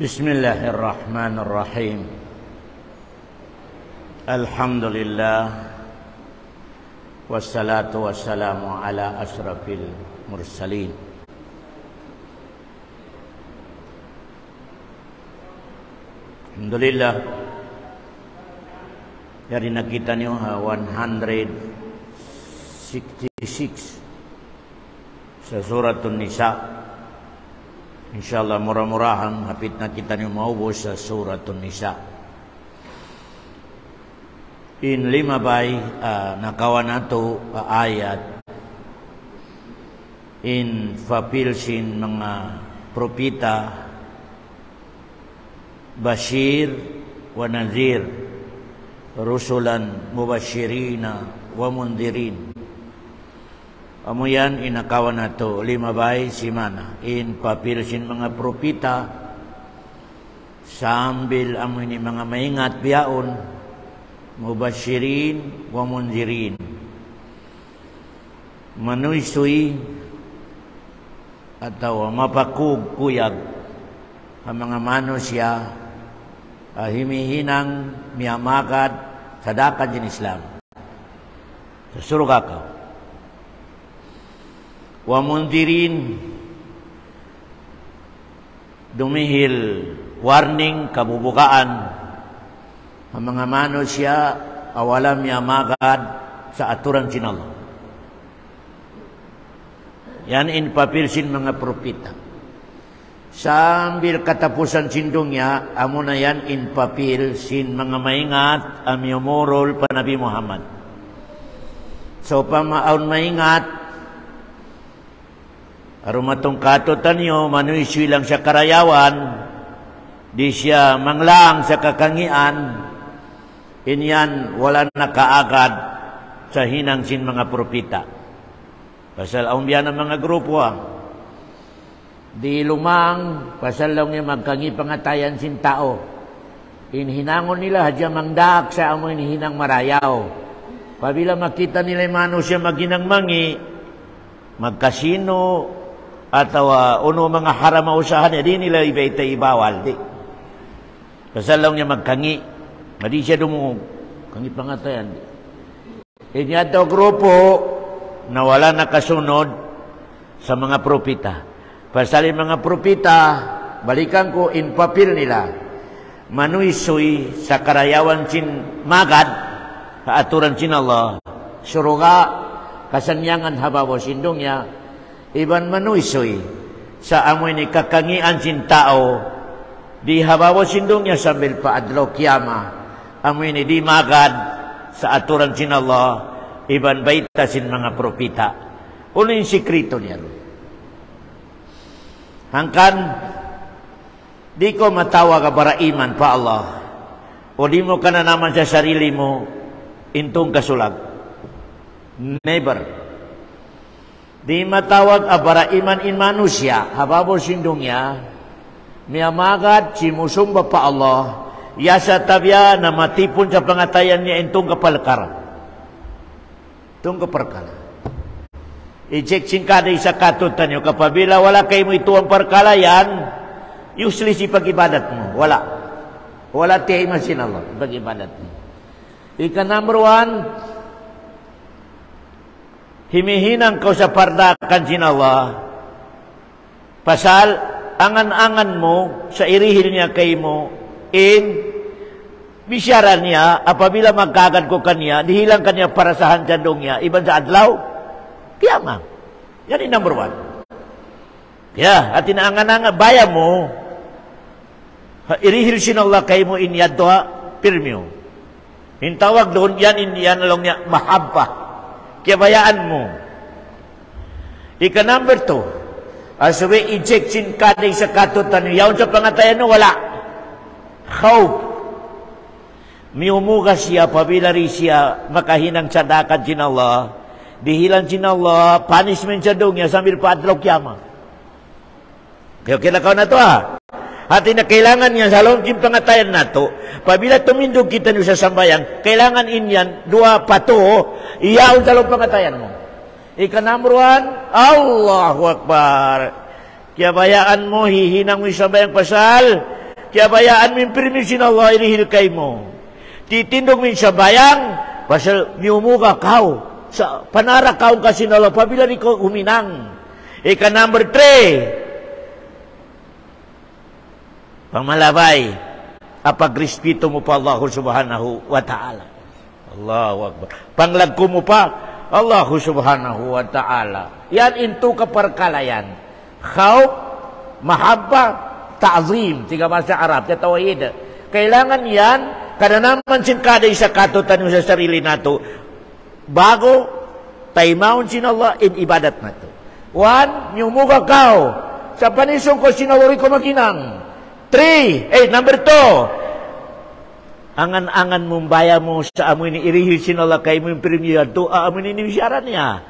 Bismillahirrahmanirrahim. Alhamdulillah. Wassalatu wassalamu ala asrafil mursalin. Alhamdulillah. Dari nakita niyo 166 sa Suratun Nisa. InsyaAllah murah-murahan hapit na kita niyo maubos sa Suratun Nisa. In 5 bay nakawan nato ayat in fapilsin mga propita Bashir wa Nazir rusulan mubashirina wa mundirin. Amuyan inakawan nato 5 bay simana in papilsin mga propita sambil amoy ni mga maingat biyaon mubashirin wa mundirin manuysuy atau mapakugkuyag ang mga manusia himihinang miyamakad sadakan din Islam sa surga ka wa mundirin dumihil warning kabubukaan ang mga manusia awalam yamagad sa aturan sin Allah. Yan in papilsin mga propita. Sambil katapusan sindungnya amo na yan in papil sin mga maingat amyomorol pa Nabi Muhammad. So pamaon maingat arumatong katotan nyo manuiswi lang sa karayawan di siya manglang sa kakangian. Inyan wala nakaagad sa hinang sin mga propita. Pasal aumbiyan ng mga grupo di lumang pasal lang niya magkangi pangatayan sin tao. Inhinangon nila hadya mangdaak sa amoy ni hinang marayaw. Pabila makita nila yung manusia maginang mangi magkasino atau uno mga haram mausahan di nila iba ibawal di. Pasal lang niya magkangi madi siya dumungog kangi pangatayan. Inya daw grupo na wala nakasunod sa mga propita. Pasalin mga propita, balikan ko in papil nila. Manuysoy sa karayawan sin magad, sa aturan sin Allah. Suruga, kasanyangan habaw sindongya, iban manuysoy sa amoy ni kakangian sin tao, di habaw sindongya sambil paadlaw kiyama. Amoy ni di magad sa aturan sin Allah, iban baita sin mga propita. Uno yung sikrito niya. Hangkan, di ko matawa ka para iman pa Allah. O di mo ka na naman sa sarili mo, intong kasulag. Never. Di matawag para iman in manusia, hababo sindong niya, miyamagad si musumba pa Allah, yasa tabya na matipon sa pangatayan niya intong kapalkaran. Itong kaparkala. I-check kada isa katutan nyo. Kapabila wala kayo mo ito ang parkalayan, useless ipag-ibadat mo. Wala. Wala tiya iman sin Allah. Ipag-ibadat mo. Ika number 1, himihinang ko sa pardakan sin Allah. Pasal, angan-angan mo sa irihil niya kay mo bisyaran niya, apabila magkagad ko kanya, dihilang kanya para sa handandong niya, iban sa adlaw, kiyama. Yan yung number 1. Kaya, at inaangan-angan, baya mo, irihil sinallah kay mo inyadwa, pirmyo. Hintawag doon, yan lang niya, mahabba. Kaya bayaan mo. Ika number 2, asabi, i-check sin kaday sa katutan, yaon sa pangatayan no, wala. Khawf. Miumuga siya, pabilari siya, makahinang sadakan sin Allah. Dihilan sin Allah, punishment siya doon niya, sambil paadlaw kiyama. Kaya kilakaw na to Hati na kailangan niya, sa loob yung pangatayan na to, pabila tumindog kita niyo sa sambayan, kailangan inyan, 2 pato, iyaon sa loob pangatayan mo. Ika number 1, Allahu Akbar. Kaya bayaan mo, hihinang mo yung sambayang pasal, Kaya bayaan min permission Allah irihil kay mo. Titindog min sa bayang, pasal miumuga kau. Sa panara kau kasi Allah, pabila ni ko uminang. Ika number 3. Pangmalabay, apagrespeto mo pa Allah subhanahu wa ta'ala. Allahu Akbar. Panglagko mo pa, Allah subhanahu wa ta'ala. Yan into kaparkalayan. Khawf, mahabba, ta'zim. Tiga bahasa Arab, tawhid. Kailangan yan, kada naman kada isa katutan sa sarili nato, bago taymaon sin Allah in ibadat nato. One, nyumuga kau. Sa panisong ko sinawari ko makinang. 3, number 2. Angan-angan mumbaya mo sa amoy ni irihil sin Allah kay mo yung premier to, amoy ni nisyaran niya.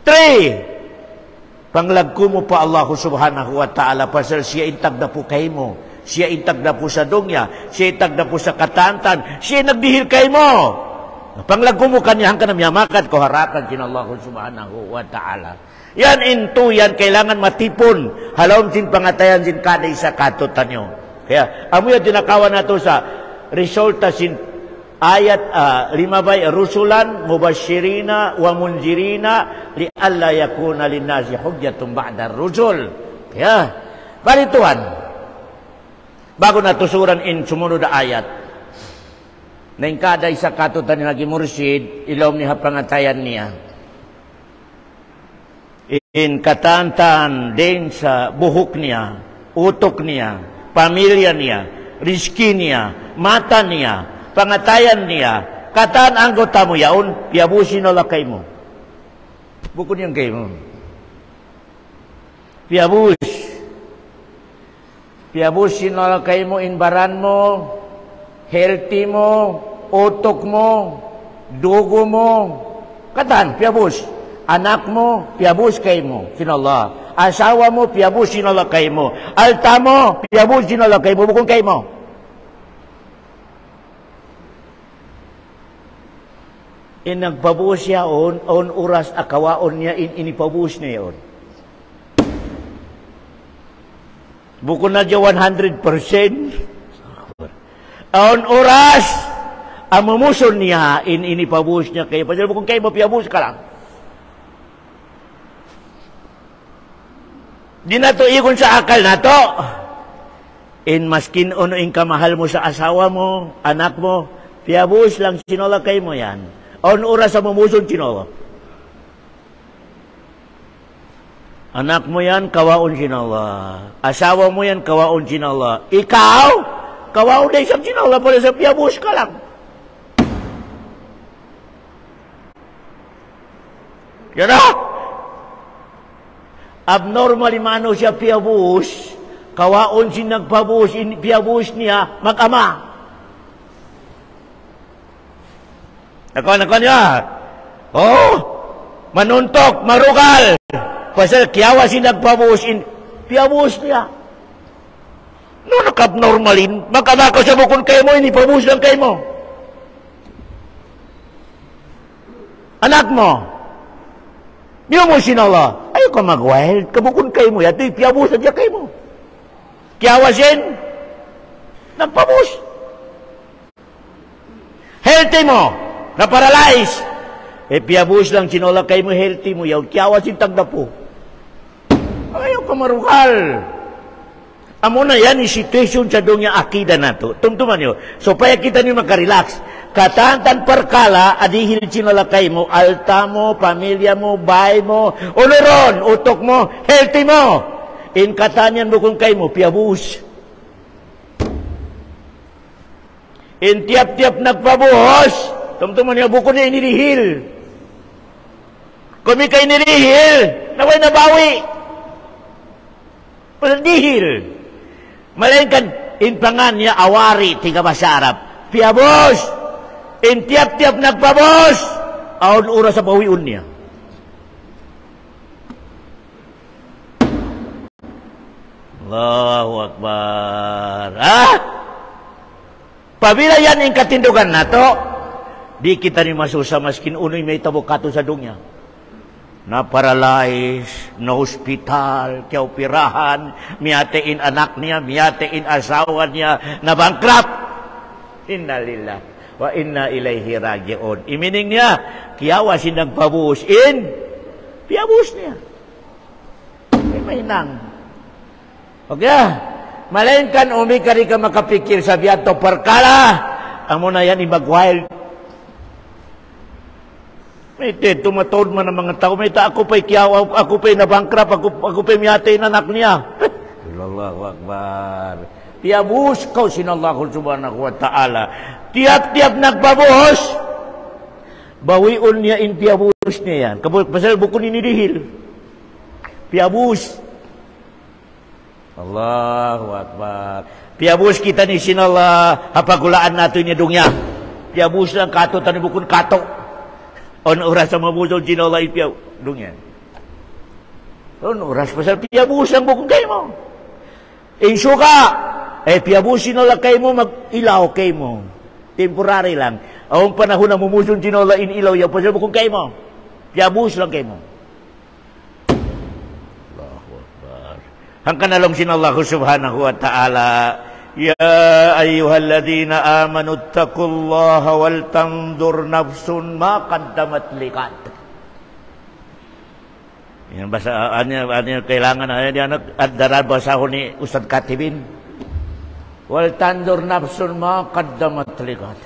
3. Panglagko mo pa Allah subhanahu wa ta'ala pasal siya intag na po kay mo. Siya intag na po sa dongya. Siya intag na po sa katantan. Siya nagdihil kay mo. Panglagko mo kanyahan ka na miyamakat ko harakan sin Allah subhanahu wa ta'ala. Yan into yan kailangan matipon. Halawin sin pangatayan sin kada isa katutan nyo. Kaya amo yan tinakawan nato sa resulta sin ayat 5 bay rusulan mubashirina wa munzirina li alla yakuna linnasi hujjatun ba'da rusul. Kaya balituan bago natusuran in sumunod na ayat nang kada isa katutan lagi mursid ilom ni hapangatayan niya in katantan din sa buhok niya, utok niya, pamilya niya, rizki niya, mata niya, pangatayan niya, kataan anggota mo yaon, piabusin na lakay mo. Bukod yung kay mo. Piabus. Piabusin na lakay mo, inbaran mo, healthy mo, utok mo, dugo mo, kataan, piabus. Anak mo, piabus kay mo, sinallah. Asawa mo, piabus sinallah kay mo. Alta mo, piabus sinallah kay mo, bukong kay mo. Nagpabuos siya on oras akawaon niya, inipabuos niya yun. Bukong na dyan 100%. On oras, ang mamuson niya, inipabuos niya kayo. Pasal bukong kay mo, piabus ka lang. Di na to ikon sa akal na to. Maskin ono in kamahal mo sa asawa mo, anak mo, piabus lang sinola kay mo yan. On oras sa mamuson sinola. Anak mo yan, kawaon sinola. Asawa mo yan, kawaon sinola. Ikaw, kawaon na isang sinola pala sa piabus ka lang. Yan na! Abnormal mano siya piabus, kawaon sin nagpabus, piabus niya, mag-ama. Nakon niya. Oh, manuntok, marugal. Pasal kiyawa sin nagpabus, piabus niya. No, nakabnormalin, mag-ama ko sa bukon kayo mo, inipabus lang kayo mo. Anak mo, niyo mo sinala, ayaw ka mag-wild, kabukon kayo mo, yato piabusan siya kayo mo. Kiyawasin, nagpabus. Healthy mo, na-paralyze. Piabus lang sinala kayo mo, healthy mo, yaw, kiyawasin tagda po. Ayaw ka marugal. Amo na yan, yung situation sa doon yung akida na to. Tumtuman nyo. So, paya kita nyo makarelax. Katantan perkala, adihil sinalakay mo, alta mo, pamilya mo, bahay mo, uluron, utok mo, healthy mo. In katanyan mo kung kay mo, piabus. In tiap-tiap nagpabuhos, tumtuman niya, buko niya inilihil. Kung may kayo inilihil, naway nabawi. Palandihil. Malain kan, in pangan niya, awari, tiga masarap. Piabus. In tiap-tiap nagpabos, aon ura sa bawiun niya. Allahu Akbar. Pabila yan yung katindugan na to, di kita ni masusa maskin unoy may tabukato sa dunya. na paralyze, na hospital, kaya operahan, miyatiin anak niya, miyatiin asawa niya, na bankrupt. Inna lillah wa inna ilaihi raji'un. Imining niya, kiyawa sinang pabuusin, piyabus niya. May nang. Okay, malain kan umikari ka makapikir sa biyato perkala, ang muna yan ibag-wild. May tumatawad man ang mga tao. May ako pa'y kiyaw, ako pa'y nabangkrap, ako pa'y miyatay na anak niya. Allahu Akbar. Tiyabus ko sinallahu subhanahu wa ta'ala. Tiap-tiap nagbabuhos. Bawiun niya in tiyabus niya yan. Pasal buko ni nidihil. Tiyabus. Allahu Akbar. Tiyabus kita ni sinallah. Hapagulaan nato niya dungya. Tiyabus lang kato, tani bukun kato. On oras sa mabusog sinala ipiyaw. Doon yan. On oras pasal piyabus ang bukong kayo mo. Inso ka. Piyabus sinala kayo mo, mag-ilaw kayo mo. Temporary lang. Ang panahon na mumusong sinala in-ilaw yan, pasal bukong kayo mo. Piyabus lang kayo mo. Allahu Akbar. Ang kanalong sinallahu subhanahu wa ta'ala. Ya ayyuhalladzina amanu taqullaha wal tanzur nafsun ma qaddamat liqad. Yan basa ano kailangan anak ad-darar basahon ni Ustad Katibin. Wal tanzur nafsun ma qaddamat liqad.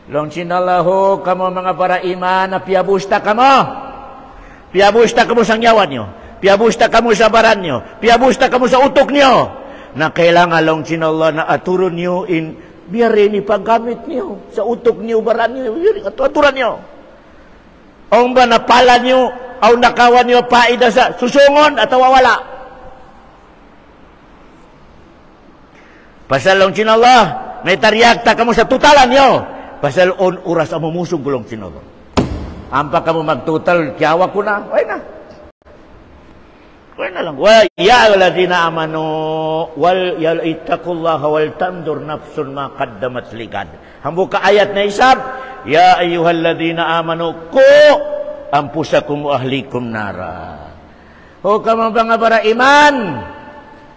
Long sinallahu kamo mga para iman na piabusta kamo. Piabusta kamo sa nyawan nyo. Piabusta kamo sa baran nyo. Piabusta kamo sa utok nyo. Na kailangan lang sinallah na aturon niyo in biyarin ni paggamit niyo sa utok niyo, baran niyo, aturan niyo. Ang ba napala niyo, o nakawan niyo paida sa susungon at wawala. Pasal lang sinallah, may taryakta kamo sa tutalan niyo. Pasal on oras ang mumusong gulong sinallah. Ampa kamo magtutal, kiyawa ko na, ay na. Kaya na lang. Ya ayyuhalladzina amanu wal ittaqullaha wal tanzur nafsun ma qaddamat liqad. Hambo ka ayat na isab, ya ayyuhalladzina amanu qu anfusakum wa ahlikum nara. O kamo mga bara iman,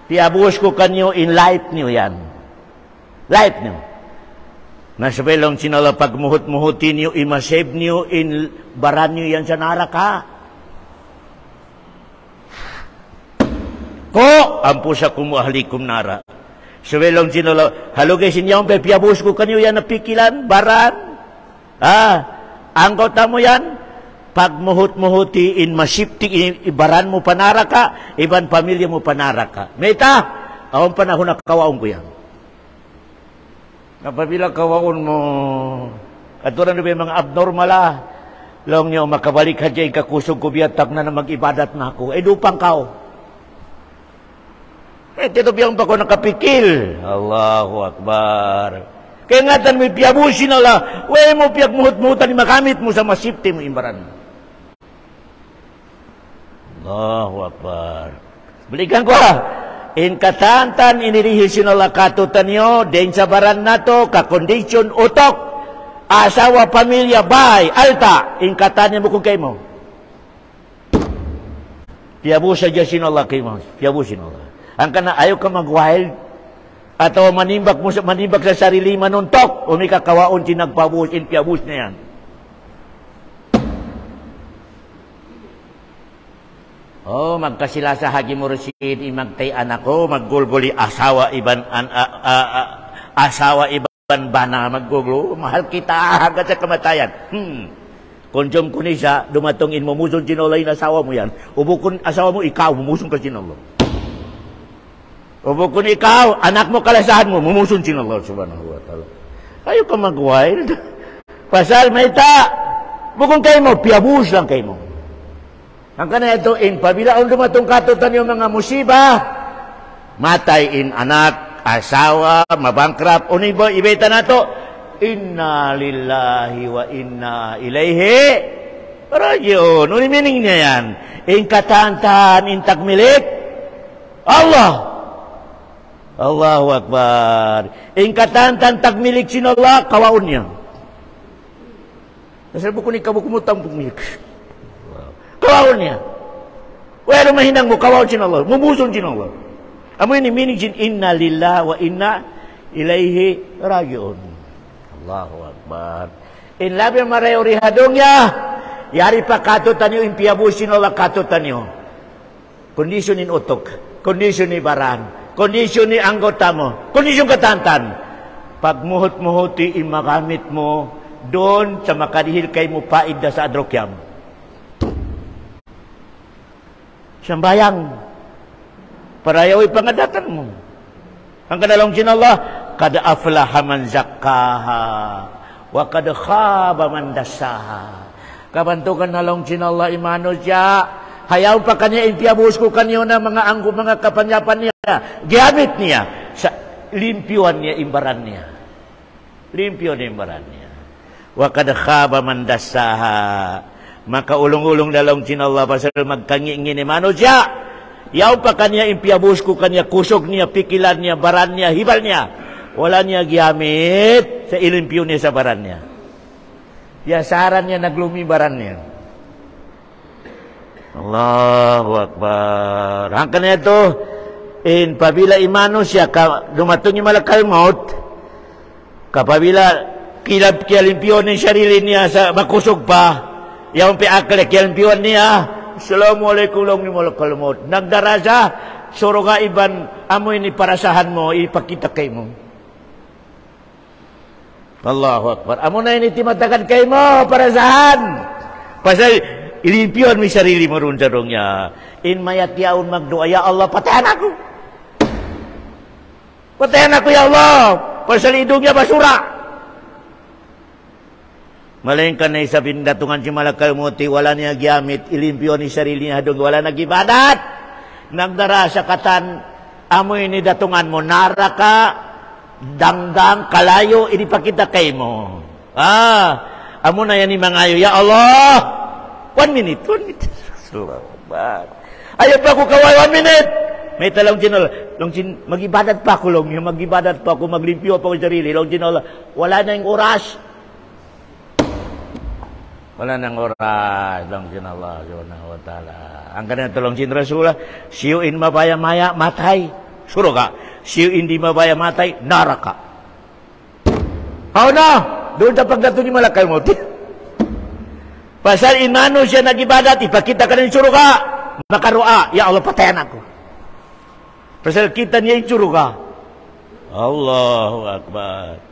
tiabus ko kanyo in life niyo yan. Life niyo. Nasabelong sinala pagmuhut-muhutin niyo, imasave niyo in baran niyo yan sa naraka. Ko ampusakum wa ahlikum nara. Sebelum sinolo halugay sinyong piyabus ko kanyo yan napikilan baran. Angko tamo yan pagmuhut-muhuti in masipti ibaran mo panara ka, iban pamilya mo panara ka. Meta, awang panahon na kawaon ko yan. Napabila kawaon mo katuran na mga abnormal long nyo makabalik ka dyan kakusog ko biyatak na mag-ibadat na ako. Dupang kao. Tito biyang pa ko nakapikil. Allahu Akbar. Kaya nga tan mo piyabusin na la. Uwe mo piyak muhut-muhutan ni makamit mo sa masipti mo imbaran. Allahu Akbar. Balikan ko in katantan inirihisin na la katutan nyo. Den sa baran na to, kakondisyon utok. Asawa, pamilya, bay, alta. In katanya mo kung kayo mo. Piyabusin dyan sinala kayo mo. Piyabusin na la. Ang kana ayaw ka mag-wild atau manimbak sa sarili manuntok o may kakawaon tinagpabus in piabus na yan. Magkasila sa Haji Mursid imagtay anak ko maggulguli asawa iban bana magguglo mahal kita hanggang sa kamatayan. Konjom kunisa dumatongin mo musun sinolay na asawa mo yan. Ubukun asawa mo ikaw mumusong ka sinolo. O kung ikaw, anak mo, kalasahan mo, mumusun sin Allah subhanahu wa ta'ala. Ayaw ka mag-wild. Pasal may bukong kayo mo, piyabus lang kayo mo. Ang kanaya ito, pabilaon dumatong katutan yung mga musiba, matay in anak, asawa, mabangkrap, unibo, ibeta na to, inna lillahi wa inna ilaihi raji'un. Unimining niya yan. In katantahan, in tagmilik, Allah. Allahu Akbar. Ingkatan tagmilik sinallah kawaon niya. Nasal buko ni kabuk mutang pumik. Ko kawaon niya. Wala mahinang mo, kawaon sin Allah. Mumuson sin Allah. Amo ini meaning sin inna lillahi wa inna ilaihi raji'un. Allahu Akbar. In labi marayo rihadong niya. Yari pa katutan niyo, impiabusin Allah katutan niyo. Kondisyon in utok. Kondisyon ni baran. Kondisyon ni anggota mo. Kondisyon katantan. Pagmuhot-muhoti, magamit mo doon sa makadihil kay mo paid na sa adrokyam. Sambayang. Parayaw ipangadatan mo. Ang kanalong sinallah, kada aflaha man zakkaha, wa kada khaba man dasaha. Kabantukan nalong sinallah imano siya, hayaw pa kanya intiabus ko kanyo na mga anggo, mga kapanyapan niya. Giamit niya sa limpyuan niya, imbaran niya. Limpyo na imbaran niya. Wa kada khaba man dasaha. Maka ulong-ulong dalong sinallah pasal magkangi-ingin imano siya. Yaw pa kanya impiabus ko kanya kusog niya, pikilan niya, baran niya, hibal niya. Wala niya giamit sa ilimpyo niya sa baran niya. Yasaran niya naglumi baran niya. Allahu Akbar. Hangkan niya ito, in pabila imano siya, dumatong yung malakal maut, kapabila kilab kaya limpyo niya sarili niya sa makusog pa, yaw piakal kaya limpyo niya, Assalamualaikum lang ni malakal maut. Nagdaraja, suro nga iban, amoy ni parasahan mo, ipakita kay mo. Allahu Akbar. Amo na yun itimatakan kay mo, parasahan. Pasal, ilimpyon mi sarili mo rin sa niya. In mayat yaon magdoa, ya Allah, patayan ako. Patayan ako, ya Allah. Pasal idong niya basura. Malengkan na isabing datungan si malakal muti, wala niya giamit, ilimpyo ni sarili niya doon, wala nagibadat. Nagdara sa katan, amoy ni datungan mo, naraka, dangdang, kalayo, inipakita kay mo. Amo na yan ni mangayo, ya Allah, 1 minute. Ayaw pa ko kaway 1 minute. May talang sinala, magibadat pa ako, magibadat pa ako, maglimpyo pa ako sarili, wala na yung oras. Wala nang oras lang sin Allah subhanahu wa ta'ala. Ang kanina tulong sin Rasulah, siyuin mabaya-maya, matay. Suro ka, siyuin di mabaya, matay, naraka. How na? Doon sa pagdato ni malakal mo. Pasal inano siya nagibadat, ipakita ka ng suro ka. Makarua, ya Allah, patayan ako. Pasal kita niya yung suro ka. Allahu Akbar.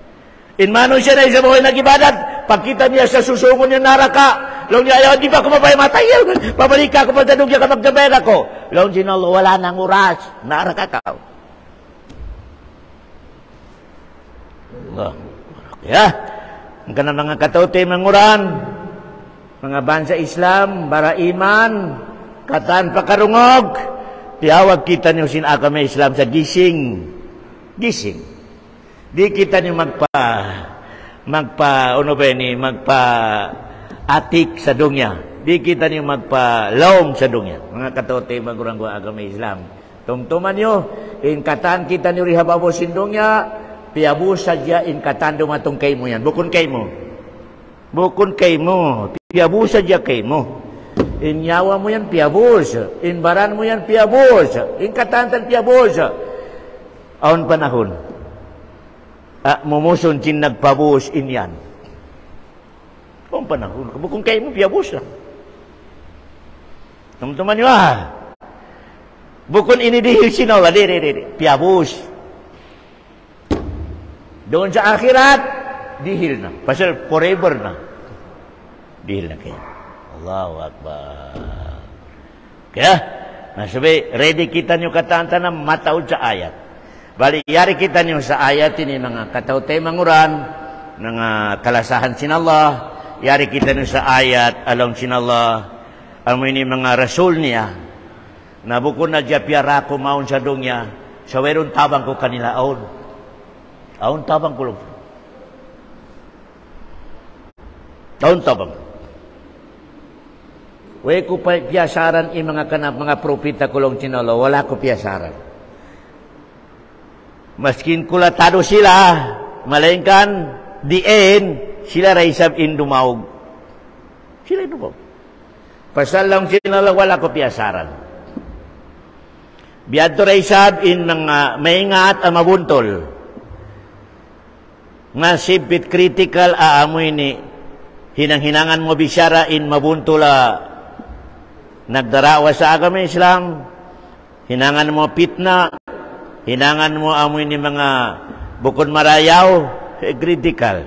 Inmano siya na isa buhay nagibadat, pagkita niya sa susungon niya naraka, laon niya, ayaw, di ba ako mabay matay? Pabalik ako, pagdadog niya ka magdabayad ako. Laon siya, wala nang oras, naraka ka. Allah. Kaya, ang kanang mga katauti, manguran, mga bansa Islam, bara iman, katan pakarungog, tiyawag kita niyo sinaka may Islam sa gising. Gising. Di kita niyo magpa-atik sa dunya. Di kita niyo magpa-laom sa dunya. Mga katote, magurang-gua agama Islam. Tumtuman niyo, in katan kita niyo rihababo sindunya, piabu saja in katan dumatong kay mo yan. Bukun kay mo. Bukun kay mo. Piabu saja kay mo. In yawa mo yan, piabus. In baran mo yan, piabus. In katantan, piabus. Aon panahon. Mumuson sin nagpabus inyan. Kung panahon, kung kayo mo, piyabus lang. Teman-teman nyo bukon ini dihil sinaw, piyabus. Doon sa akhirat, dihil na. Pasal forever na. Dihil na kayo. Allahu Akbar. Kaya, nasabi, ready kita nyo katanta na mataod sa ayat. Bali, yari kita niyo sa ayat ini mga katautay manguran, mga kalasahan sinallah, yari kita niyo sa ayat, along sinallah, amo ini mga rasul niya, na bukod na dya piyara ko maun sa dunya, sa weron tabang ko kanila aon. Aon tabang ko lang. Aon tabang. Way ko pa piyasaran mga kanap, mga propita kulong sinallah, wala ko piyasaran. Maskin kulatado sila, malengkan, diin, sila raisab in dumaog. Sila dumaog. Pasal lang sinala wala ko piasaran. Biadto ray sab in mga maingat ang mabuntol. Nga sipit critical aamoy ni hinang-hinangan mo bisyara in mabuntula nagdarawa sa agama Islam. Hinangan mo pitna, hinangan mo amoy ni mga bukod marayaw, critical.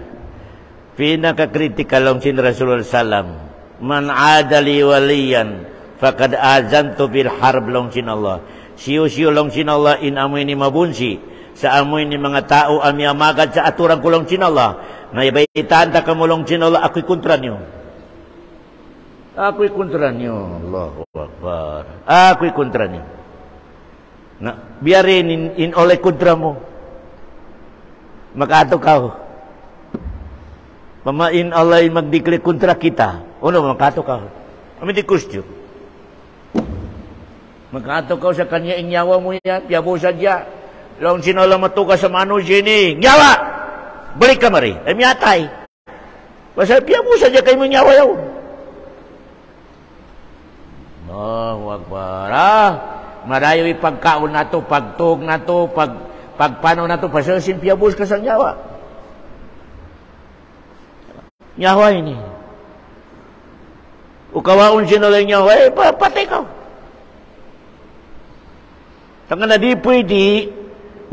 Pinaka-critical lang sin Rasulullah sallam. Man adali waliyan faqad azantu bil harb long sin Allah. Siyo-siyo long sin Allah in amoy ni mabunsi sa amoy ni mga tao ami amagad sa aturan ko long sin Allah. Naibaitan ta kamulong sin Allah ako'y kontra niyo. Ako'y kontra niyo. Allahu Akbar. Ako'y kontra niyo. Na biarin in oleh kontra mo. Makato ka. Pamain Allah magdikle kontra kita. Ano makato ka? Amin di kustyo. Makato ka sa kanya inyawa mo yan. Piyabo sadya. Lang sinala matuka sa mano sini. Nyawa! Balik ka mari. Ay miyatay. Pasal piyabo sadya kayo mo nyawa yaw. Allahu Akbar. Marayo ipagkaon na to, pagtog na to, pagpano na to. Pasal simpiyabos ka sa nyawa. Nyawa ini. Ukawaon sinulay nyawa. Patay ka. Tanga na di pwede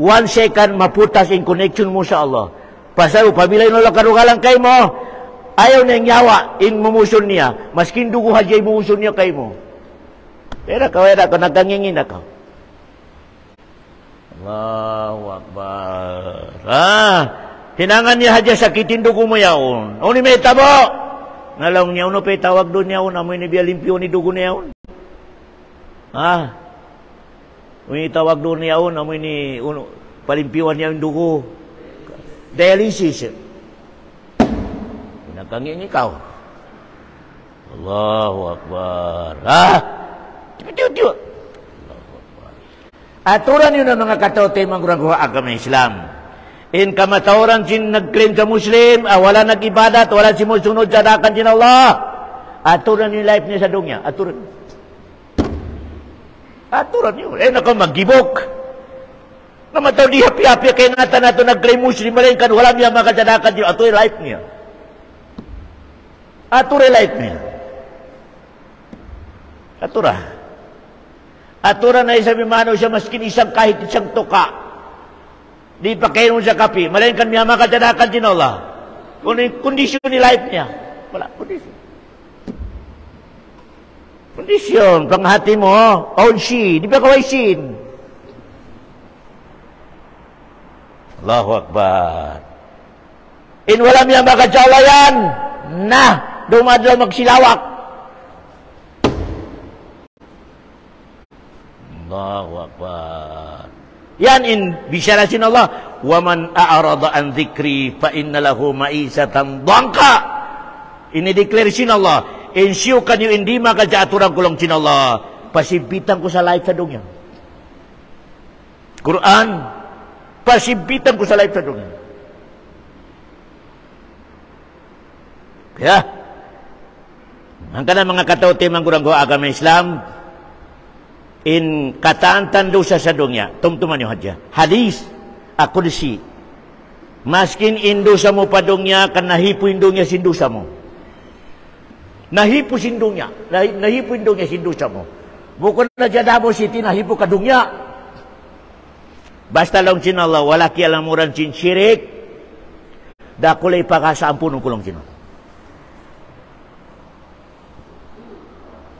1 second maputas in connection mo sa Allah. Pasal upamilay no lang karugalang kay mo, ayaw na nyawa in mumuson niya. Maskin dugo hadya mumuson niya kay mo. Era ka, nagkangingin na ka. Allahu Akbar. Hinangan niya hadya sakitin dugo mo yaon. O ni may tabo. Nalaw niya, uno pa'y tawag doon yaon. Amoy ni biya limpyo ni dugo niya yaon. Uni tawag doon niya yaon. Amoy ni palimpyuan niya yung dugo. Dialysis. Pinakangin ikaw. Allahu Akbar. Tiyo. Aturan yun ang mga katote manggurang agama Islam. In kamatauran sin nag-claim sa Muslim, wala nag-ibadat, wala simusunod sa dakan sin Allah. Aturan yung life niya sa dunya. Aturan yun. Naka mag-gibok. Namataw di hapi-hapi kaya nata na ito nag-claim Muslim, malayin kan, wala niya makasadakan yun. Aturan life niya. Aturan life niya. Aturan na isang mimano siya maskin isang kahit isang tuka. Di pa kayo sa kapi. Malayin kan niya makasadakan din Allah. Kondisyon ni life niya. Wala, kondisyon. Kondisyon. Panghati mo, onshi. Di ba kaway sin? Allahu Akbar. In wala niya makasalayan. Dumadlaw magsilawak. Allahu Akbar. Yan in bisyarasin Allah. Waman a'arada an dhikri fa inna lahu ma'isatan dhanka. Ini-declare sin Allah. Insyu kanyo hindi makajaturan kulong sin Allah. Pasimpitan ko sa life sa dunya. Quran. Pasimpitan ko sa life sa dunya. Kaya, ang kanang mga kataote manggurang agama Islam, in kataan dosa sa dunya, tumtuman yung hadya. Hadis, Qudsi. Maskin indosa mo pa dunya, kan nahipo indonya sindosa mo. Nahipo sindonya. Nahipo indonya sindosa mo. Bukod na jadabo siti, nahipo ka dunya. Basta lang sin Allah, wala kialamuran sin syirik, dakulay pakasaampunong kulong sin Allah.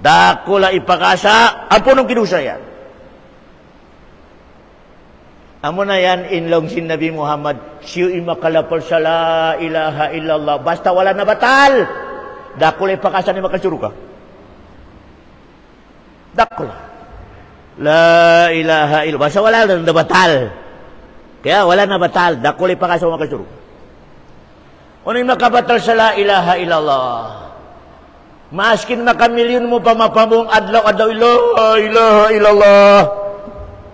Dakula ipakasa, ampunong kinusa yan. Amo na yan, inlong sin Nabi Muhammad, siyo imakalapal sa la ilaha illallah. Basta wala na batal. Dakula ipakasa ni makasuro ka. Dakula. La ilaha illallah. Basta wala na batal. Kaya wala na batal. Dakula ipakasa ni makasuro. Ano yung makabatal sa la ilaha illallah? Maskin makamilyon mo pa mapamong adlaw-adlaw ilaha illallah.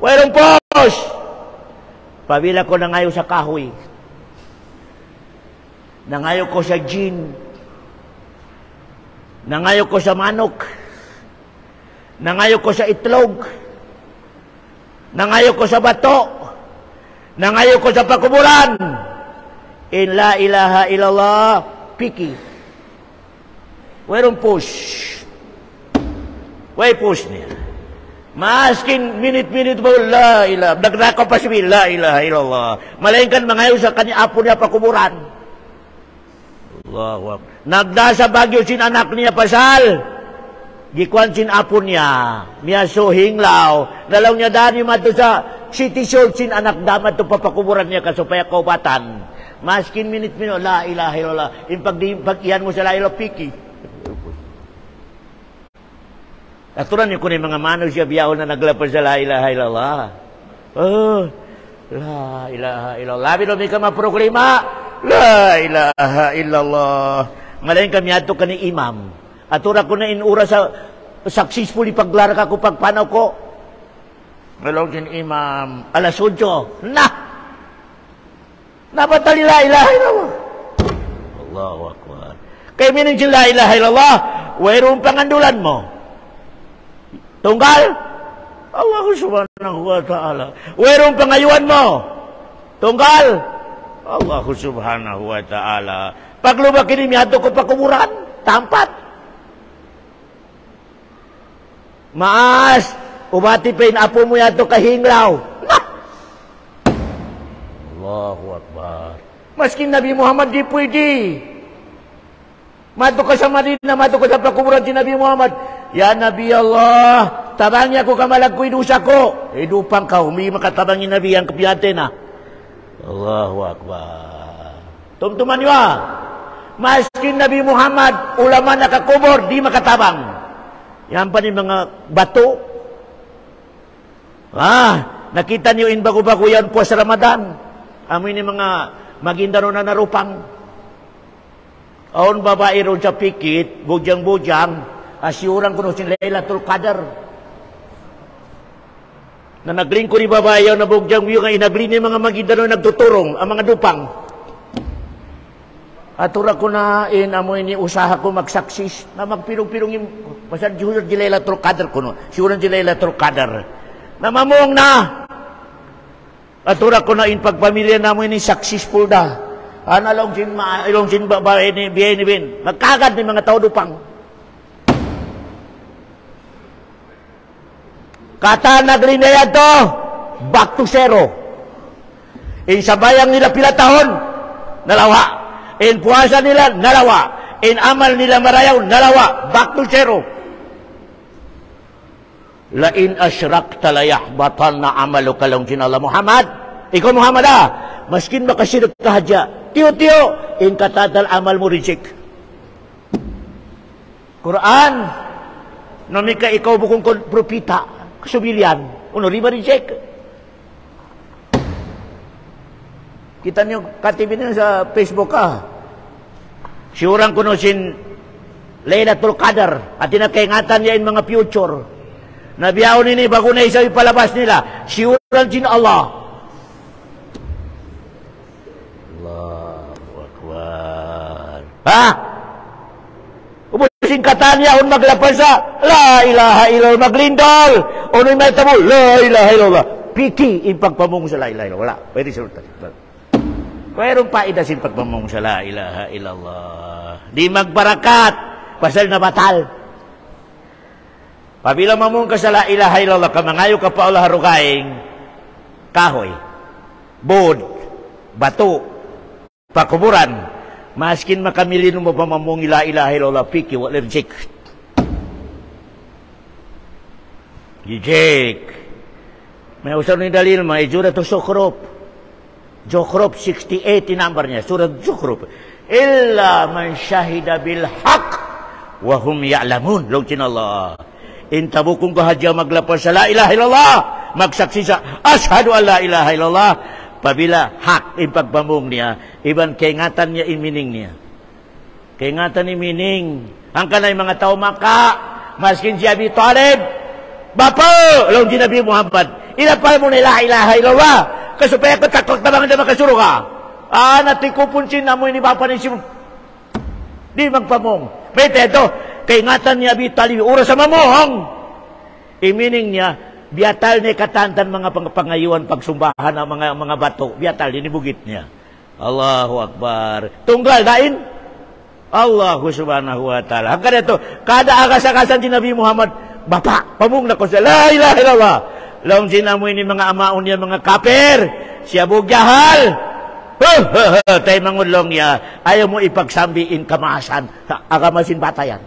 Walang pos. Pabila ko nangayo sa kahoy. Nangayo ko sa jin. Nangayo ko sa manok. Nangayo ko sa itlog. Nangayo ko sa bato. Nangayo ko sa pakuburan. In la ilaha illallah, piki. Where'ong push? Why push niya? Maskin minute-minute mo, la ilaha. Nagdakaw pa siya, la ilaha illallah. Malayin kan mangayo sa kanya apo niya pakuburan. Allahu Akbar. Nagda sa Baguio sin anak niya pasal. Gikuan sin apo niya. Niya so hinglaw. Dalaw niya dani mato sa city sold sin anak damat to papakuburan niya kasupaya kaubatan. Maskin minute-minute, la ilaha illallah. Pag-iyan mo sa la ilaha piki. Aturan niyo ko na mga mano siya biyaw na naglapas sa la ilaha illallah. Oh, la ilaha illallah. Labi doon ka maproklima. La ilaha illallah. Malayin kami ato ka ni imam. Atura ko na inura sa successfully paglara ka ko pagpanaw ko. Malayin din imam. Alas 8. Napatali la ilaha illallah. Allahu Akbar. Kaya mining si la ilaha illallah. Wayroong pangandulan mo. Tunggal? Allah subhanahu wa ta'ala. Wayroong pangayuan mo. Tunggal? Allah subhanahu wa ta'ala. Paglubak ini miyato ko pakuburan. Tampat. Maas, ubati pa apo mo yato kahinglaw. Allahu Akbar. Maskin Nabi Muhammad di pwede. Mato ka sa Madina, mato ka sa pakuburan si Nabi Muhammad. Ya Nabi Allah, tabangnya ko kamalagkoy dusa ko. Dupang ka, hindi makatabangin Nabi ang kapiyate na. Allahu Akbar. Tumtuman niyo Maskin Nabi Muhammad, ulama nakakubor, di makatabang. Yan pa ni mga bato. Nakita niyo in bago-bago yan po sa Ramadan. Amoy ni mga magindaro na narupang. Aon babae ron sa pikit, bujang-bujang, asyurang kuno si Laylatul Qadar. Na naglingko ni babae na bugjang-bujang, inagli ni mga magindaro nagtuturong, ang mga dupang. Atura ko na amoy ni usaha ko magsaksis na magpirong-pirong yung pasal juhur di Laylatul Qadar kuno. Siguran di Laylatul Qadar. Namamong na. Atura ko na pagpamilya na mo ni successful da. Ilong sin babae ni biye ni bin. Magkagad ni mga tao dupang. Kata naglinaya to, back to zero. Sa bayang nila pila tahon, nalawa. Puasa nila, nalawa. Amal nila marayaw, nalawa. Back to zero. Lain asyrakta layahbatan na amalu kalong sinala Muhammad. Ikaw Muhammad maskin makasirap ka hadya. Tiyo-tiyo, katatal amal mo reject. Quran, namika ikaw bukong propita, kasubilian, riba reject. Kita niyo katibin sa Facebook Siyurang kuno sin Laylatul Qadar at tinakaingatan niya mga future. Nabiyaw nini bago na isa ipalabas nila. Siyurang sin Allah. Allahu Akbar. Ubusin kata niya on maglapas la ilaha illallah maglindol. Uno'y may tamo la ilaha illallah. Piki pagpamong sa la ilaha illallah. Wala. Pwede siya mayroong paidasin pagpamong sa la ilaha illallah. Di magbarakat. Pasal na batal. Pabila mamong ka sa la ilaha illallah, kamangayo ka pa ulah harugaing, kahoy, bod, bato, pakuburan, maskin makamilin mo pa mamong la ilaha illallah, piki, wala reject. Reject. May usap ni dalil, may jura to Zukhruf. Zukhruf 68 number niya, surat Zukhruf. Illa man syahida bil haq wa hum ya'lamun. Lugtin Allah. Intabukong kahadya maglapas sa la ilaha illallah, magsaksi sa ashhadu an la ilaha illallah, pabila hak pagpamong niya, iban kaingatan niya imining niya. Kaingatan imining. Ang kanay mga tao maka, maskin si Abi Talib, Bapa, long si Nabi Muhammad, ilapal mo na la ilaha illallah, kasupaya ko takot na mga makasuro ka. Natikupon sinamoy ni Bapa ni Simon. Di magpamong. Bete ito, kaingatan ni Abi Talib, oras sa mamohong. Imining niya, biatal ni katantan mga pangayuan pagsumbahan ang mga bato. Biatal, ini bugit niya. Allahu Akbar. Tunggal dain? Allahu subhanahu wa ta'ala. Hanggang ito, kada agas-agasan si Nabi Muhammad, Bapak, pamung na ko siya, la ilaha illallah. Long sinamoy ni mga amaon niya, mga kafir, si Abu Jahal. Tay mangulong niya, ayaw mo ipagsambiin kamasan, agamasin batayan.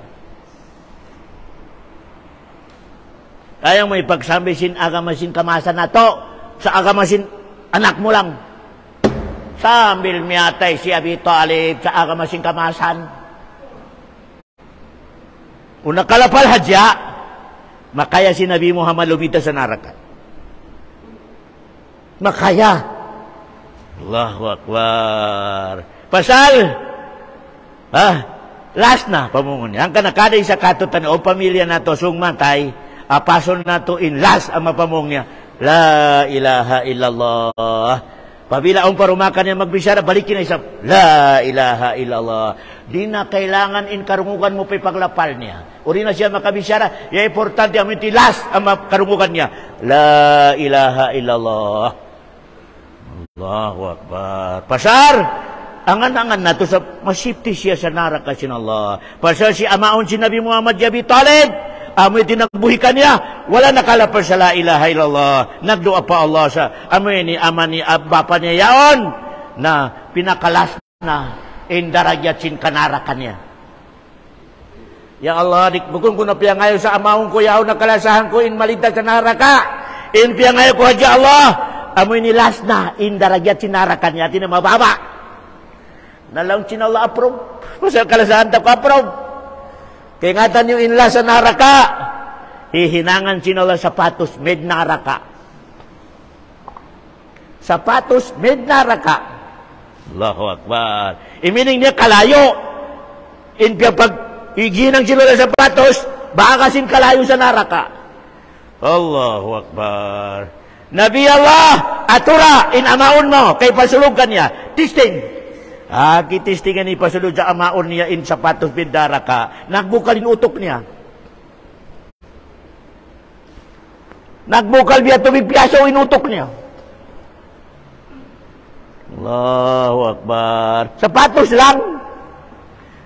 Ayaw mo ipagsambisin agamasin kamasan na to, sa agamasin anak mo lang. Sambil miyatay si Abi Talib sa agamasin kamasan. Una kalapal hadya, makaya si Nabi Muhammad lumita sa narakan. Makaya. Allahu Akbar. Pasal, last na, pamungon niya. Ang kanakaday sa katutan o pamilya na to, sung matay, apason na to in last ang mapamong niya. La ilaha illallah. Pabila ang parumakan niya magbisara, balikin na isap. La ilaha illallah. Di na kailangan in karungugan mo pa paglapal niya. O di na siya makabisara, ya importante ang mitilas ang karungugan niya. La ilaha illallah. Allahu Akbar. Pasar, angan-angan na to sa masipti siya sa narakasin Allah. Pasar si amaon si Nabi Muhammad Abi Talib, amoy tinagbuhikan niya, wala nakalapal sa la ilaha illallah. Nagdoa pa Allah sa amoy ni ama ni bapa niya yaon na pinakalas na indarajatsin kanarakan niya. Ya Allah, bukong ko na piyangayo sa amaon ko yaon nakalasahan ko in maligtas sa naraka. In piyangayo ko haji Allah, amoy ni las na indarajatsin narakan niya, atin na mababa. Nalang sin Allah approve. Masal kalasahan ta ko approve. Kaya ngatan yung inla sa naraka, hihinangan sinala sapatos med naraka. Sapatos med naraka. Allahu Akbar. Imining niya kalayo. Inpya pag higinang sinala sapatos, baka kasing kalayo sa naraka. Allahu Akbar. Nabi Allah, atura, inamaon mo, kay pasulugan niya. Tisting. Kitistingan ni pasulod sa amaon niya in sapatos bindara ka. Nagbukal in utok niya. Nagbukal biya tumipiyaso in utok niya. Allahu Akbar. Sapatos lang.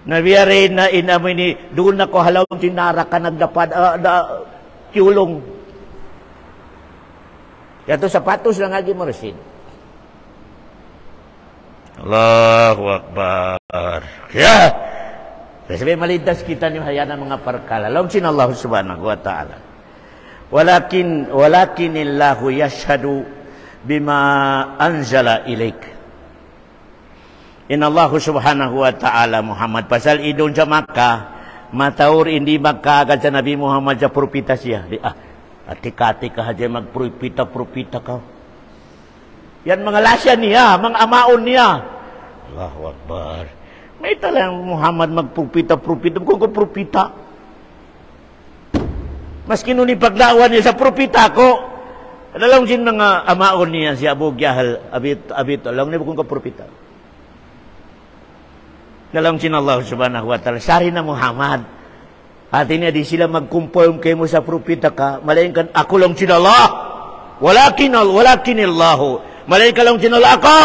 Nabiya rin na inamoy ni, doon na ko halaw tinara ka nagdapad, kiulong. Yato sapatos lang agi mo resin. Allahu Akbar. Kaya, sabi malintas kita ni hayana mga parkala. Laung sin Allah subhanahu wa ta'ala. Walakin illahu yashhadu bima anzala ilaik. In Allah subhanahu wa ta'ala Muhammad. Pasal idon sa Makkah, mataur hindi magkaagad sa Nabi Muhammad sa propita siya. Atik-atik ka hadya magpropita ka. Yan mga lasya niya, mga amaon niya. Allahu Akbar. May talang Muhammad magpropita. Kung ko propita. Maski nun ipaglawan niya sa propita ko. Alam sin mga amaon niya, si Abu Jahal, abit, alam niya kung kapropita. Alam sin Allah subhanahu wa ta'ala, sari na Muhammad. Hati niya di sila mag-confirm kayo mo sa propita ka. Malayin kan, ako lang sin Allah. Walakin Allahu. Malayin ka lang sin Allah ako.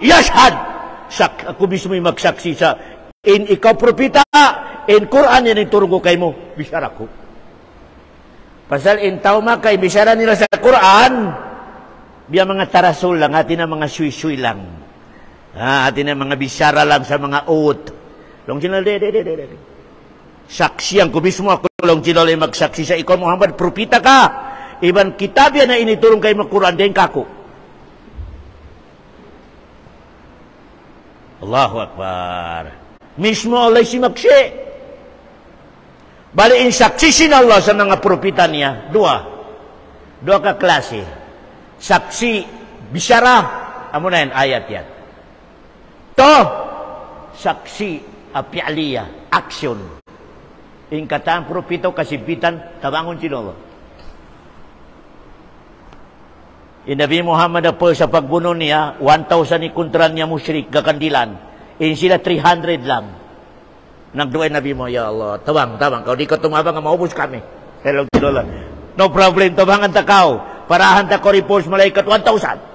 Yashhad. Ako mismo yung magsaksi sa in ikaw propita, in Quran yan iturgo kay mo. Bisara ko. Pasal in tauma kay bisara nila sa Quran, biya mga tarasul lang, atin na mga suy-suy lang. Atin na mga bisara lang sa mga oath. Long sinal, saksi ang ko mismo, ako long sinal ay magsaksi sa ikaw Muhammad, propita ka. Iban kitab yan na initurong kay mga Quran, din kako. Allahu Akbar. Mismo Allah si maksi. Bali in saksi sin Allah sa mga propita niya. Dua ka klase. Saksi, bisyara. Amo na yan, ayat yan. To, saksi, apialiya, action. In kataan propita kasipitan, tabangon sin Allah. In Nabi Muhammad po sa pagbuno niya, 1,000 ni kontran niya musyrik, gakandilan. In sila 300 lang. Nagduay Nabi mo, ya Allah, tawang, kau di ka tumabang, maubos kami. Hello, Kilola. No problem, tabangan takaw. Parahan ta ko repose malaikat 1,000.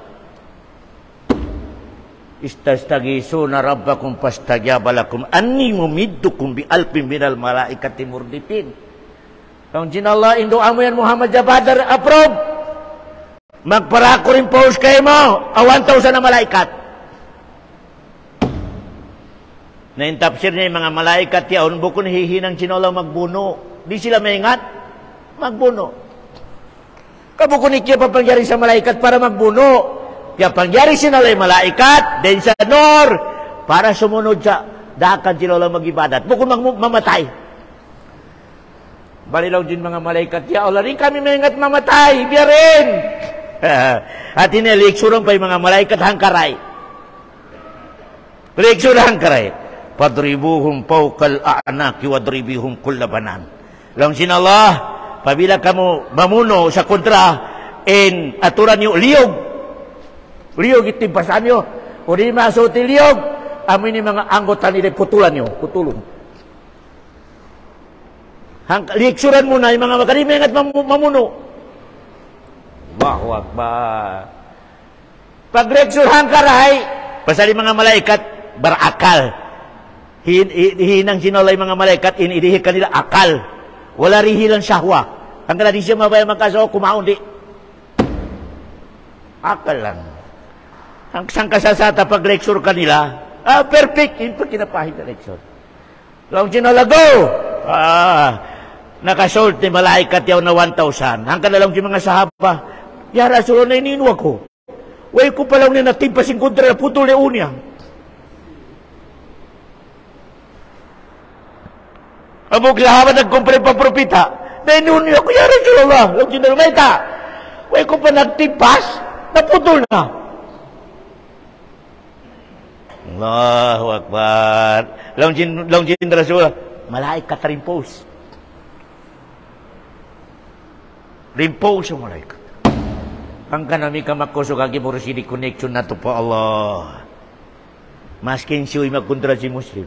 Istastagisuna rabbakum fastajaba lakum anni mumiddukum bi alfin minal malaikati murdifin. Kung jinallah indo amo yan Muhammad Jabadar approve. Magparako rin pause kayo mo. 1,000 na malaikat. Naintapsir niya yung mga malaikat yaon bukon hihinang jinallah magbuno. Di sila maingat. Magbuno. Kabukon ikya papangyari sa malaikat para magbuno. Kaya pangyari sinalay malaikat, then sa nor, para sumunod sa dakan sinala mag-ibadat. Bukon mamatay. Balilaw din mga malaikat, ya Allah rin kami maingat mamatay, biya rin. At iniliksurang pa yung mga malaikat hangkaray. Liksurang hangkaray. Padribuhum pawkal a'anaki wadribihum kullabanan. Lang sinallah, pabila kamu mamuno sa kontra, in aturan nyo, liyog. Liyog itimpasan nyo. O di masuti liyog, amin yung mga anggota nila, putulan nyo. Putulong. Liksuran mo na yung mga makarimi at mamuno. Allahu Akbar. Pag liksuran karay, pasali mga malaikat, barakal. Hinang sinalay mga malaikat, inidihi kanila akal. Wala rihilan syahwa. Ang kala di siya mabaya magkasawa, kumaon di. Akal lang. Ang sangkasasata pag lecture kanila, perfect. Yun pa kinapahit na lecture. Lang sinalago. Nakasold ni malaikat yaw na 1,000. Ang kala lang si mga sahaba, ya Rasulullah na ininuwa ko. Way ko palang na natimpasin kontra na putol na unya. Amog lahaman nagkumpre pa propita. Nainuni ako, ya Rasulullah. Lang sinalumay ka. Way ko pa nagtimpas, naputol na. Allahu Akbar. Lang sin Rasulullah. Malaikat rimpos. Rimpos sa malaikat. Ang kanami ka makusok agi mo residi connection na to po Allah. Maskin siyo'y magkontra si Muslim.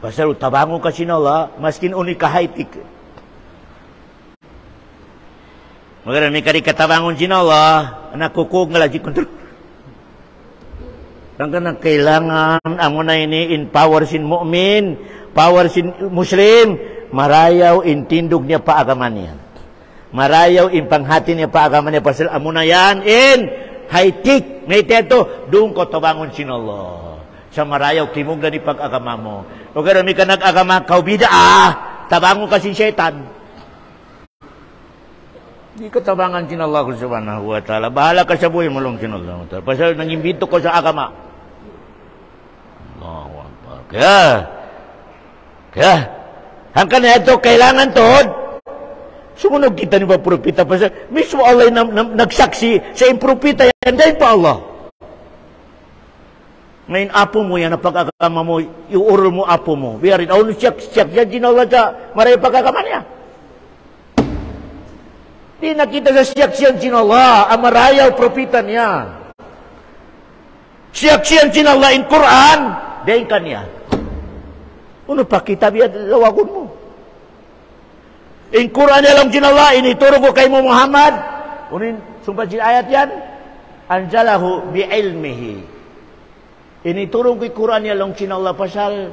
Pasal tabango kasi na Allah, maskin unik kahaitik. Maganda may karikatabangon si na Allah, nakukog nga lagi kontrol. Ang kailangan, ang una ini, in power sin mu'min, power sin Muslim, marayaw intindog niya paagaman niya. Marayaw in panghati niya paagaman niya, pasal amuna yan, in haitik, may teto, doon ko tabangon si na Allah. Sa marayaw, kimog na ni pag-agama mo. O karami ka nag-agama, kaubida, tabangon kasi syaitan. Hindi ka tabangan sin Allah subhanahu wa ta'ala. Bahala ka sa buhay mo lang sin Allah. Pasal nangimbito ko sa agama. Allahu Akbar. Kaya, hanggang na ito, kailangan tood. Sumunod kita ni ba propita. Pasal mismo Allah nagsaksi sa impropita yan. Dahil pa Allah. Ngayon, apo mo yan, na pag-agama mo, iurol mo apo mo. Biarin, siyak yan, ginawala sa maray pag-agama niya. Di nakita sa siyak-siyan sinallah, ang marayaw propita niya. Siyak-siyan sinallah in Quran, dahin ka niya. Ano pa kita biya, lawagon mo. In Quran niya lang sinallah, inituro ko kay mo Muhammad. Unin, sumpah sin ayat yan, anjalahu bi'ilmihi. Initurong ko'y Quran niya lang sinallah pasal.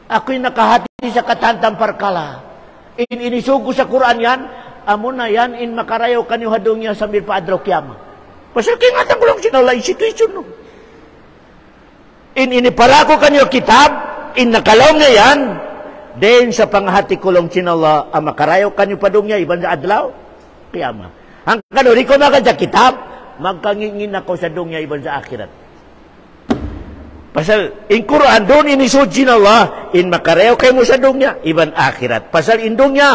Ako'y nakahati sa katantang parkala. Inisugo sa Quran yan, amo na yan, in makarayaw kanyo hadong niya sambil paadraw kiyama. Pasal kingatan ko lang sinallah in situation no. In iniparako kanyo kitab, in nakalaw na yan, then sa panghati ko lang sinallah, ang makarayaw kanyo padong niya, iban sa adlaw, kiyama. Ang kanuri ko na sa kitab, magkangingin ako sa dong niya, iban sa akhirat. Pasal in Quran doon inisudjin Allah in makarayaw kayo mo sa dunya iban akhirat. Pasal in dunya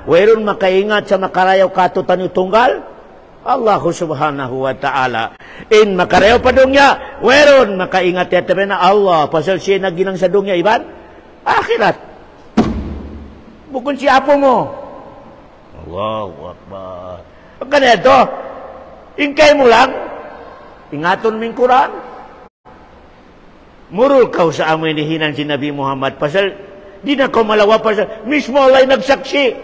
wayron makaingat sa makarayaw katutan yung tunggal Allah subhanahu wa ta'ala. In makarayaw pa dunya wayron makaingat yata na Allah. Pasal siya naginang sa dunya iban akhirat. Bukod si apo mo. Allahu Akbar. Ang ganito, ingkay mo lang, ingaton mo yung Quran. Murul kau sa amoy ni hinan si Nabi Muhammad. Pasal, di na kau malawa pasal, mismo Allah nagsaksi.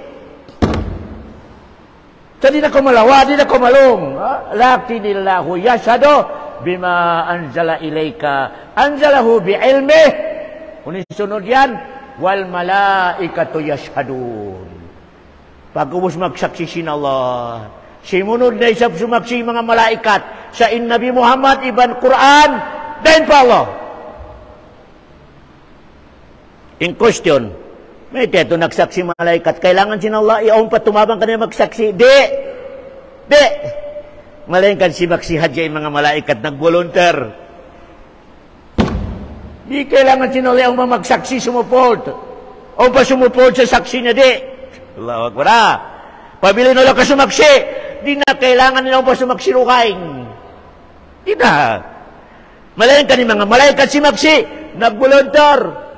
Jadi na ko malawa, di na ko malung. Lakinillahu yashhadu bima anzala ilaika. Anzalahu bi'ilmih. Kung sunod yan, wal malaikatu yashhadun. Pagubos magsaksi sin Allah. Simunod na isap sumaksi mga malaikat. Sa in Nabi Muhammad iban Quran. Dan pa Allah. In question, may teto nagsaksi malaikat. Kailangan sin Allah, iaon pa tumabang ka na magsaksi. Di! Malaikat si maksi hadya yung mga malaikat nag-volunteer. Di kailangan sin Allah ang magsaksi sumuport. O pa sumuport sa saksi niya, di. Allahu Akbar. Pabili na lang ka sumaksi. Di na kailangan nila pa sumaksi rukain. Di na. Malaikat ni mga malaikat si maksi. Nag-volunteer.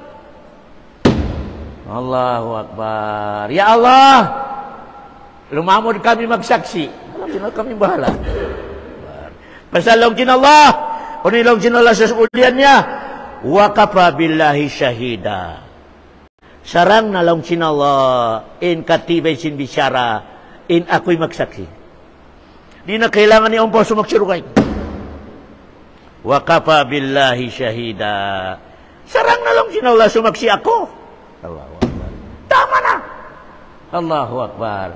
Allahu Akbar. Ya Allah, lumamod kami magsaksi. Alam kami bahala. Pasalong din Allah, unilong din Allah sa ulian niya, wa kafa billahi syahida. Sarang nalong sin Allah, in katibay sin bisyara, in ako'y magsaksi. Di na kailangan ni umpo sumaksirukay. Wa kafa billahi syahida. Sarang nalong sin Allah, sumaksi ako. Allahu Akbar. Tama na! Allahu Akbar.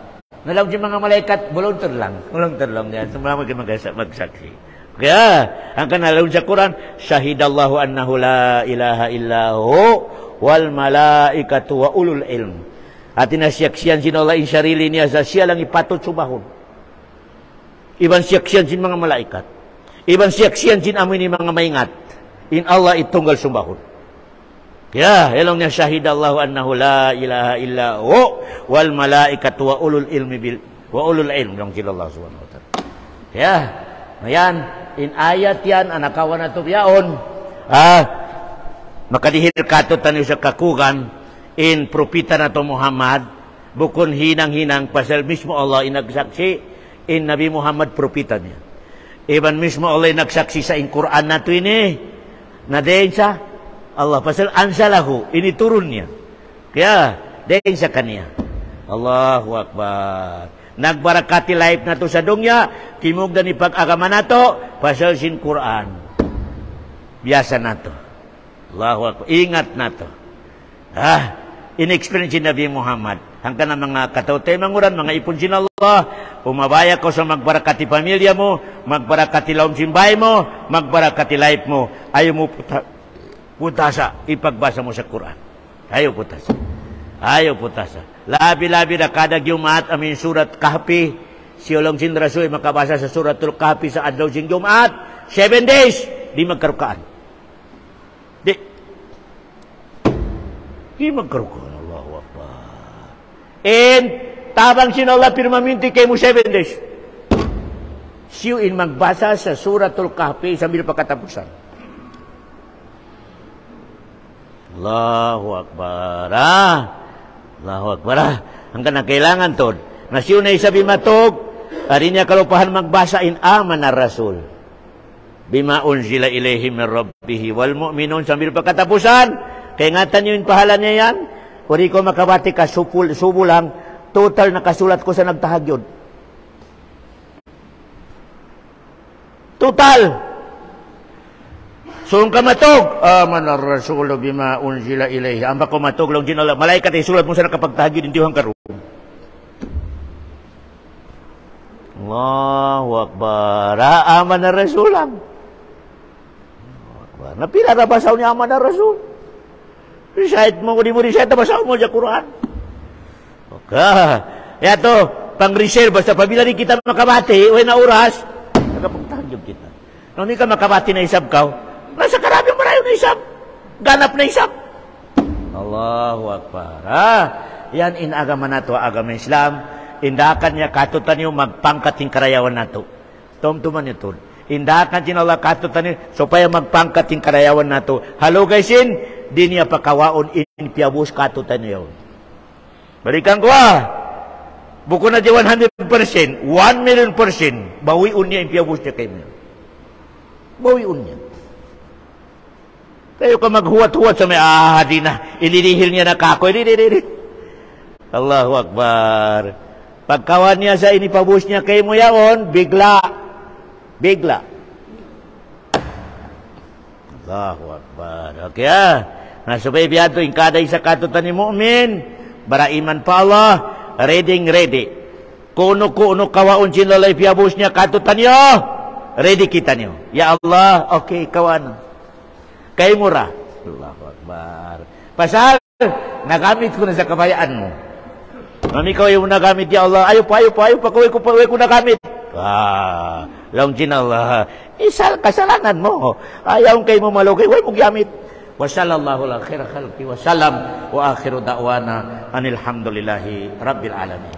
Nalaw yung mga malaikat, volunteer lang. Volunteer lang yan. Sumama kayo magsaksi. Kaya, ang kanalaw sa Quran, Syahidallahu annahu la ilaha illahu wal malaikatu wa ulul ilm. At inasyaksiyan sin Allah in sarili niya sa siya lang ipatot subahon. Iban syaksiyan sin mga malaikat. Iban syaksiyan sin amin ni mga maingat. In Allah itunggal subahon. Ya, elong niya syahidallahu annahu la ilaha illa hu wal malaikatu wa ulul ilm dong sila Allah subhanahu wa ta'ala. Ya, ayan, in ayat yan, anakawan na tubiyaon, makadihil katot taniyo sa kakugan, in propita na to Muhammad, bukon hinang-hinang, pasal mismo Allah inagsaksi, in Nabi Muhammad propita niya. Iban mismo Allah inagsaksi sa in Quran na to ini, na din sa Allah pasal ansalahu, ini turun niya. Kaya, dahil sa kanya. Allahu Akbar. Nagbarakati life na to sa dunya, kimog na ni pag-agama na to, pasal sin Quran. Biasa na to. Allahu Akbar. Ingat na to. In-experience si Nabi Muhammad. Hanggang na mga katautay manguran, mga ipon sin Allah, umabaya ko sa magbarakati pamilya mo, magbarakati laom simbay mo, magbarakati life mo. Ayaw mo putasa, ipagbasa mo sa Quran. Ayaw putasa. Ayaw putasa. Labi-labi na kada Jumaat amin surat Kahfi. Siyolong sin Rasul makabasa sa suratul Kahfi sa adlaw sin Jumaat. 7 days. Di magkarukaan. Di magkarukaan. Allahu Akbar. And tabang sin Allah pirmaminti kay mo 7 days. Siyuin magbasa sa suratul Kahfi sambil pagkatapusan. Allahu Akbar. Allahu Akbar. Hanggang na kailangan to. Nasyon na isa bimatog. Ari niya kalupahan magbasa in aman na Rasul. Bima unzila ilayhim min rabbihi wal mu'minun sambil pagkatapusan. Kaya ngatan yung pahala niya yan. Kuri ko makabati ka subo lang. Total nakasulat ko sa nagtahagyod. Total. So, ang kamatog, aman ar-rasul bima unzila ilayhi. Ang bako matog lang din Allah. Malaikat ay sulat mo sa nakapagtahagyo din tiyong karoon. Allahu Akbar. Aman ar-rasul lang. Allahu Akbar. Napila na basaw niya aman ar-rasul. Recite mo, kung di mo recite, basaw mo sa Quran. Okay. Yato, pang-reserve, basta pabila rin kita makabati, o na oras, nakapagtahagyo kita. Nung hindi ka makabati na isab ka, nasa karabing marayo na isap. Ganap na isap. Allahu Akbar. Yan inagama na to, agama Islam. Indakan niya katutan niyo magpangkating karayawan na to. Tumtuman niyo to. Indakan niya Allah katutan niyo supaya magpangkating karayawan na to. Halo guysin, di niya pakawaon in piyabus katutan niyo. Balikan ko Buko na di 100%, 1,000,000%, bawiun niya in piyabus niya kayo. Bawiun niya. Kayo ka maghuwat-huwat sa may di na. Ililihil niya na kako. Allahu Akbar. Pagkawan niya sa inipabus niya kay mo yaon, bigla. Bigla. Allahu Akbar. Okay Nasubay biyato yung kaday sa katutan ni mu'min. Baraiman pa Allah. Ready. Kuno kawaon sinlalay piyabus niya katutan niyo. Ready kita niyo. Ya Allah, okay, kawan. Kay mura. Allahu Akbar. Pasal, nagamit ko na sa kabayaan mo. Mami ko yung nagamit, ya Allah. Ayo pa, kaway ko nagamit. Launjin Allah. Kasalanan mo. Ayaw kayo mo malukay. Huwag mong gamit. Wa sallallahu ala khair khalqi wa salam wa akhiru da'wana anil hamdulillahi rabbil alamin.